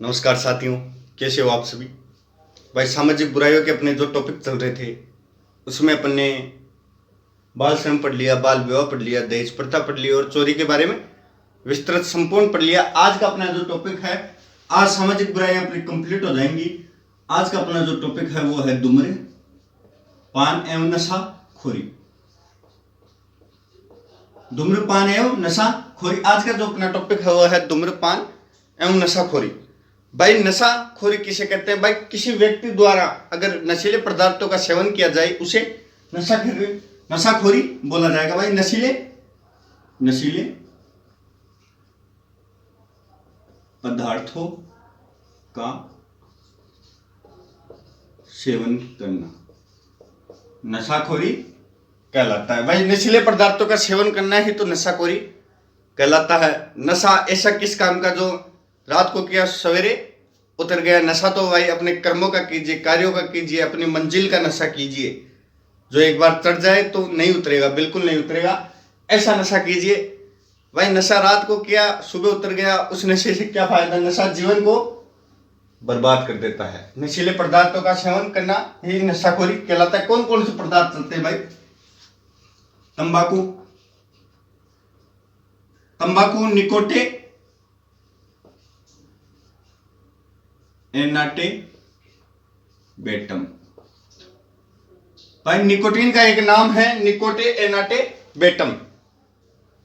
नमस्कार साथियों, कैसे हो आप सभी। भाई, सामाजिक बुराइयों के अपने जो टॉपिक चल रहे थे उसमें अपन ने बाल श्रम पढ़ लिया, बाल विवाह पढ़ लिया, दहेज प्रथा पढ़ लिया और चोरी के बारे में विस्तृत संपूर्ण पढ़ लिया। आज का अपना जो टॉपिक है, आज सामाजिक बुराइयां अपनी कंप्लीट हो जाएंगी। आज का अपना जो टॉपिक है वो है धूम्रपान एवं नशाखोरी। धूम्रपान एवं नशाखोरी आज का जो अपना टॉपिक है वो है धूम्रपान एवं नशाखोरी। भाई, नशाखोरी किसे कहते हैं? भाई, किसी व्यक्ति द्वारा अगर नशीले पदार्थों का सेवन किया जाए उसे नशाखोरी बोला जाएगा। भाई, नशीले पदार्थों का सेवन करना नशाखोरी कहलाता है। भाई, नशीले पदार्थों का सेवन करना ही तो नशाखोरी कहलाता है। नशा ऐसा किस काम का जो रात को किया सवेरे उतर गया। नशा तो भाई अपने कर्मों का कीजिए, कार्यों का कीजिए, अपनी मंजिल का नशा कीजिए। जो एक बार चढ़ जाए तो नहीं उतरेगा, बिल्कुल नहीं उतरेगा, ऐसा नशा कीजिए। भाई, नशा रात को किया सुबह उतर गया, उस नशे से क्या फायदा? नशा जीवन को बर्बाद कर देता है। नशीले पदार्थों का सेवन करना ही नशाखोरी कहलाता है। कौन कौन से पदार्थ चलते हैं भाई? तंबाकू, निकोटे एनाटे बेटम। भाई, निकोटीन का एक नाम है निकोटे एनाटे बेटम।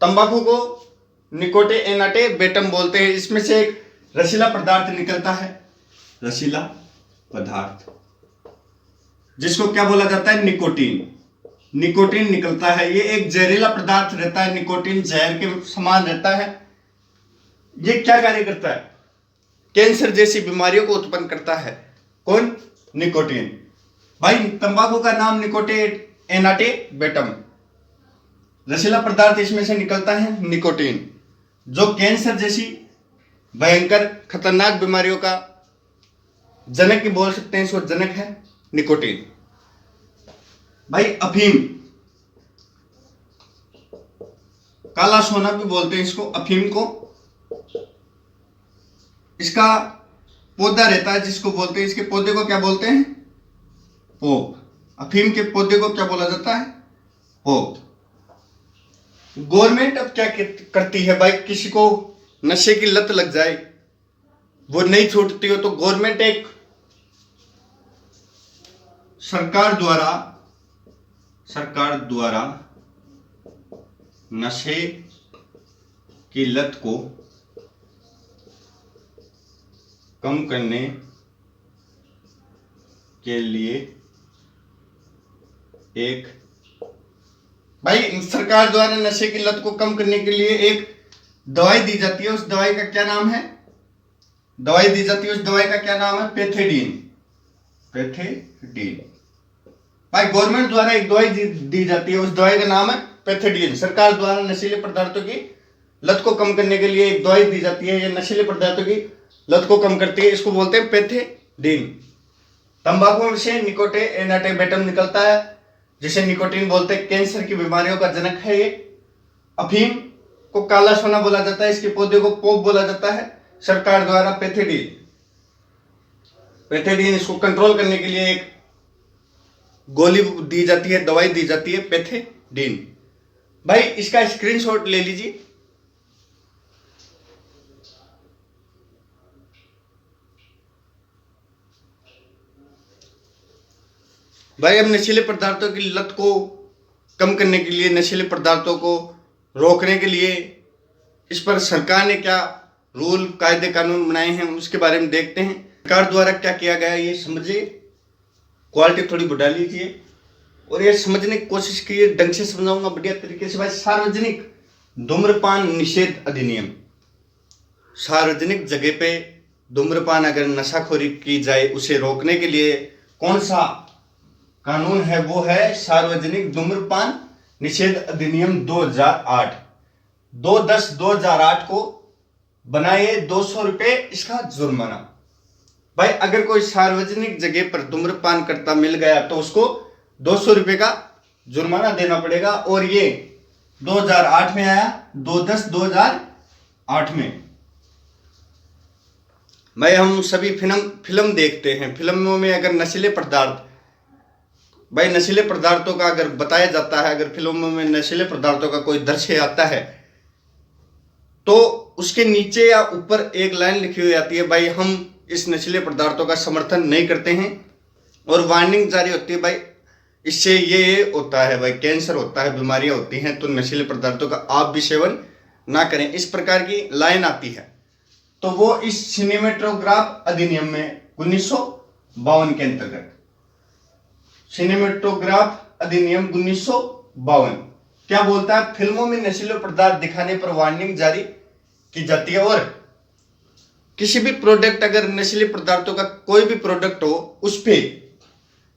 तंबाकू को निकोटे एनाटे बेटम बोलते हैं। इसमें से एक रसीला पदार्थ निकलता है, रसीला पदार्थ जिसको क्या बोला जाता है? निकोटीन निकलता है। ये एक जहरीला पदार्थ रहता है। निकोटीन जहर के समान रहता है। ये क्या कार्य करता है? कैंसर जैसी बीमारियों को उत्पन्न करता है। कौन? निकोटीन। भाई, तंबाकू का नाम निकोटे एनाटे बेटम। रसीला पदार्थ इसमें से निकलता है निकोटीन, जो कैंसर जैसी भयंकर खतरनाक बीमारियों का जनक ही बोल सकते हैं। इसको जनक है निकोटीन। भाई, अफीम, काला सोना भी बोलते हैं इसको, अफीम को। इसका पौधा रहता है जिसको बोलते हैं, इसके पौधे को क्या बोलते हैं? पोप। अफीम के पौधे को क्या बोला जाता है? पोप। गवर्नमेंट अब क्या करती है भाई? किसी को नशे की लत लग जाए, वो नहीं छूटती हो, तो गवर्नमेंट एक सरकार द्वारा नशे की लत को कम करने के लिए एक भाई सरकार द्वारा नशे की लत को कम करने के लिए एक दवाई दी जाती है। उस दवाई का क्या नाम है? पैथेडीन। भाई, गवर्नमेंट द्वारा एक दवाई दी जाती है, उस दवाई का नाम है पैथेडीन। सरकार द्वारा नशीले पदार्थों की लत को कम करने के लिए एक दवाई दी जाती है, ये नशीले पदार्थों की लत को कम करती है, इसको बोलते हैं पैथेडीन। तंबाकू से निकोटे एनाटे बेटम निकलता है, जिसे निकोटीन बोलते हैं। कैंसर की बीमारियों का जनक है ये। अफीम को काला सोना बोला जाता है, इसके पौधे को पोप बोला जाता है। सरकार द्वारा पैथेडीन इसको कंट्रोल करने के लिए एक गोली दी जाती है, दवाई दी जाती है, पैथेडीन। भाई, इसका स्क्रीनशॉट ले लीजिए। भाई, अब नशीले पदार्थों की लत को कम करने के लिए, नशीले पदार्थों को रोकने के लिए इस पर सरकार ने क्या रूल, कायदे, कानून बनाए हैं, उसके बारे में देखते हैं। सरकार द्वारा क्या किया गया है ये समझिए, क्वालिटी थोड़ी बढ़ा लीजिए और ये समझने की कोशिश कीजिए। ढंग से समझाऊंगा बढ़िया तरीके से। भाई, सार्वजनिक धूम्रपान निषेध अधिनियम। सार्वजनिक जगह पे धूम्रपान अगर नशाखोरी की जाए उसे रोकने के लिए कौन सा कानून है? वो है सार्वजनिक धूम्रपान निषेध अधिनियम 2008। 2/10/2008 को बनाए 200 रुपए इसका जुर्माना। भाई, अगर कोई सार्वजनिक जगह पर धूम्रपान करता मिल गया तो उसको 200 रुपए का जुर्माना देना पड़ेगा। और ये 2008 में आया, 2/10/2008 में। भाई हम सभी फिल्म देखते हैं, फिल्मों में अगर नशीले पदार्थ, भाई नशीले पदार्थों का अगर बताया जाता है, अगर फिल्मों में नशीले पदार्थों का कोई दृश्य आता है तो उसके नीचे या ऊपर एक लाइन लिखी हुई आती है, भाई हम इस नशीले पदार्थों का समर्थन नहीं करते हैं, और वार्निंग जारी होती है, भाई इससे ये होता है, भाई कैंसर होता है, बीमारियां होती हैं, तो नशीले पदार्थों का आप भी सेवन ना करें, इस प्रकार की लाइन आती है। तो वो इस सिनेमेटोग्राफ अधिनियम में 1952 के अंतर्गत, सिनेमेटोग्राफ अधिनियम 1952 क्या बोलता है, फिल्मों में नशीले पदार्थ दिखाने पर वार्निंग जारी की जाती है, और किसी भी प्रोडक्ट, अगर नशीले पदार्थों का कोई भी प्रोडक्ट हो, उस पे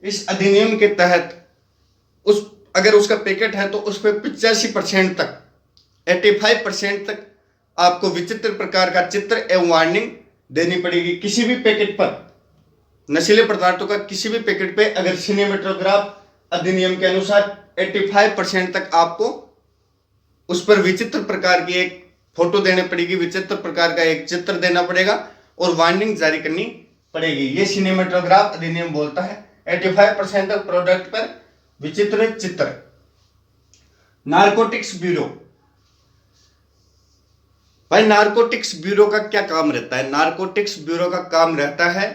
इस अधिनियम के तहत उस अगर उसका पैकेट है तो उस पर 85% तक 85% तक आपको विचित्र प्रकार का चित्र एवं वार्निंग देनी पड़ेगी। किसी भी पैकेट पर, नशीले पदार्थों का किसी भी पैकेट पे अगर सिनेमेटोग्राफ अधिनियम के अनुसार 85% तक आपको उस पर विचित्र प्रकार की एक फोटो देनी पड़ेगी, विचित्र प्रकार का एक चित्र देना पड़ेगा और वार्निंग जारी करनी पड़ेगी। ये सिनेमेटोग्राफ अधिनियम बोलता है 85% तक प्रोडक्ट पर विचित्र चित्र। नारकोटिक्स ब्यूरो, भाई नारकोटिक्स ब्यूरो का क्या काम रहता है? नारकोटिक्स ब्यूरो का काम रहता है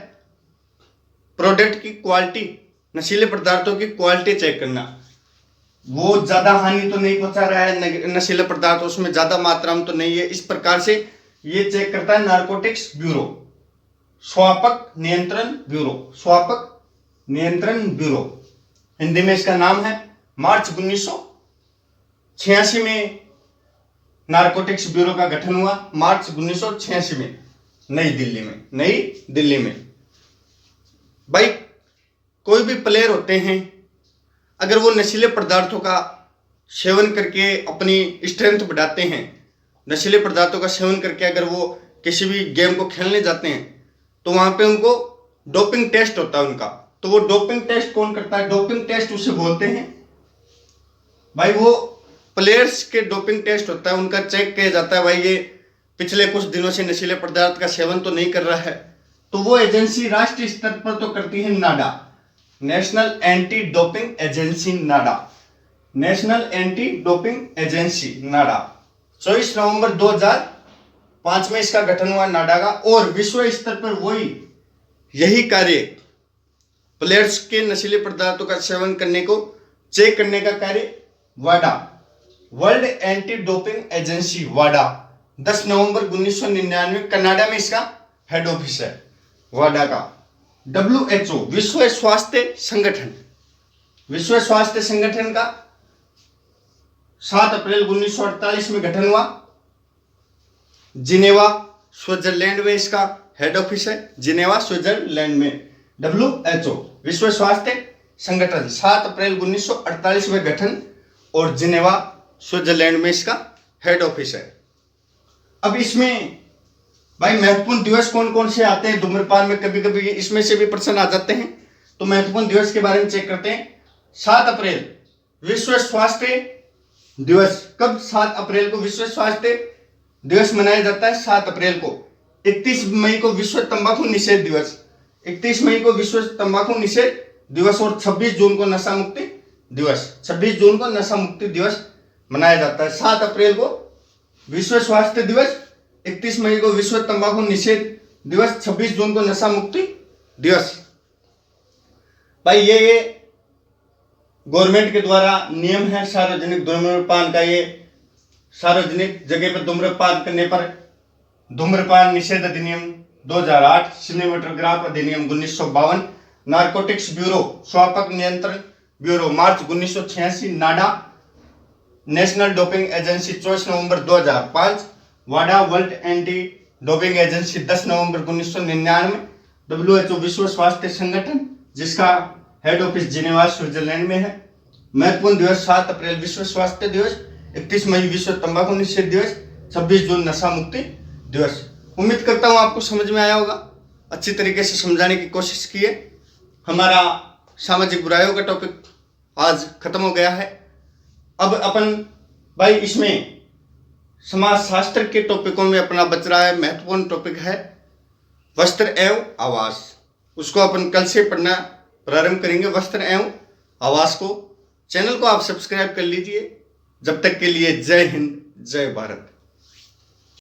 प्रोडक्ट की क्वालिटी, नशीले पदार्थों की क्वालिटी चेक करना, वो ज्यादा हानि तो नहीं पहुंचा रहा है, नशीले पदार्थ उसमें ज्यादा मात्रा में तो नहीं है, इस प्रकार से ये चेक करता है नारकोटिक्स ब्यूरो। स्वापक नियंत्रण ब्यूरो, स्वापक नियंत्रण ब्यूरो, हिंदी में इसका नाम है। मार्च 1986 में नारकोटिक्स ब्यूरो का गठन हुआ, मार्च 1986 में नई दिल्ली में। भाई कोई भी प्लेयर होते हैं, अगर वो नशीले पदार्थों का सेवन करके अपनी स्ट्रेंथ बढ़ाते हैं, नशीले पदार्थों का सेवन करके अगर वो किसी भी गेम को खेलने जाते हैं तो वहां पे उनको डोपिंग टेस्ट होता है उनका। तो वो डोपिंग टेस्ट कौन करता है? डोपिंग टेस्ट उसे बोलते हैं, भाई वो प्लेयर्स के डोपिंग टेस्ट होता है, उनका चेक किया जाता है, भाई ये पिछले कुछ दिनों से नशीले पदार्थ का सेवन तो नहीं कर रहा है। तो वो एजेंसी राष्ट्रीय स्तर पर तो करती है नाडा, नेशनल एंटी डोपिंग एजेंसी नाडा, नेशनल एंटी डोपिंग एजेंसी नाडा। 24 नवंबर 2005 में इसका गठन हुआ नाडा का, और विश्व स्तर पर यही कार्य प्लेयर्स के नशीले पदार्थों का सेवन करने को चेक करने का कार्य वाडा, वर्ल्ड एंटी डोपिंग एजेंसी वाडा, 10 नवंबर 1999 कनाडा में इसका हेड ऑफिस है वाडा का। WHO, विश्व स्वास्थ्य संगठन, विश्व स्वास्थ्य संगठन का 7 अप्रैल 1948 में गठन हुआ, जिनेवा स्विट्जरलैंड में इसका हेड ऑफिस है, जिनेवा स्विट्जरलैंड में। WHO, विश्व स्वास्थ्य संगठन, 7 अप्रैल 1948 में गठन और जिनेवा स्विट्जरलैंड में इसका हेड ऑफिस है। अब इसमें भाई महत्वपूर्ण दिवस कौन कौन से आते हैं? धूम्रपान में कभी कभी इसमें से भी प्रश्न आ जाते हैं, तो महत्वपूर्ण दिवस के बारे में चेक करते हैं। 7 अप्रैल विश्व स्वास्थ्य दिवस, कब 7 अप्रैल को विश्व स्वास्थ्य दिवस मनाया जाता है? 7 अप्रैल को। 31 मई को विश्व तंबाकू निषेध दिवस, 31 मई को विश्व तंबाकू निषेध दिवस, और 26 जून को नशा मुक्ति दिवस, 26 जून को नशा मुक्ति दिवस मनाया जाता है। 7 अप्रैल को विश्व स्वास्थ्य दिवस, 31 मई को विश्व तंबाकू निषेध दिवस, 26 जून को नशा मुक्ति दिवस। भाई ये गवर्नमेंट के द्वारा नियम है सार्वजनिक धूम्रपान का, ये सार्वजनिक जगह पर धूम्रपान करने पर धूम्रपान निषेध अधिनियम 2008, सिनेमेटोग्राफ अधिनियम 1952, नारकोटिक्स ब्यूरो, स्वापक नियंत्रण bureau, March 1986, Nada national doping agency 24 November 2005, Wada world anti doping agency 10 November 1999, WHO विश्व स्वास्थ्य संगठन जिसका हेड ऑफिस जिनेवा स्विट्जरलैंड में है। महत्वपूर्ण दिवस 7 अप्रैल विश्व स्वास्थ्य दिवस, 31 मई विश्व तंबाकू निषेध दिवस, 26 जून नशा मुक्ति दिवस। उम्मीद करता हूँ आपको समझ में आया होगा, अच्छी तरीके से समझाने की कोशिश की है। हमारा सामाजिक बुराइयों का टॉपिक आज खत्म हो गया है। अब अपन भाई इसमें समाज शास्त्र के टॉपिकों में अपना बच रहा है महत्वपूर्ण टॉपिक है वस्त्र एवं आवास, उसको अपन कल से पढ़ना प्रारंभ करेंगे, वस्त्र एवं आवास को। चैनल को आप सब्सक्राइब कर लीजिए। जब तक के लिए जय हिंद, जय भारत।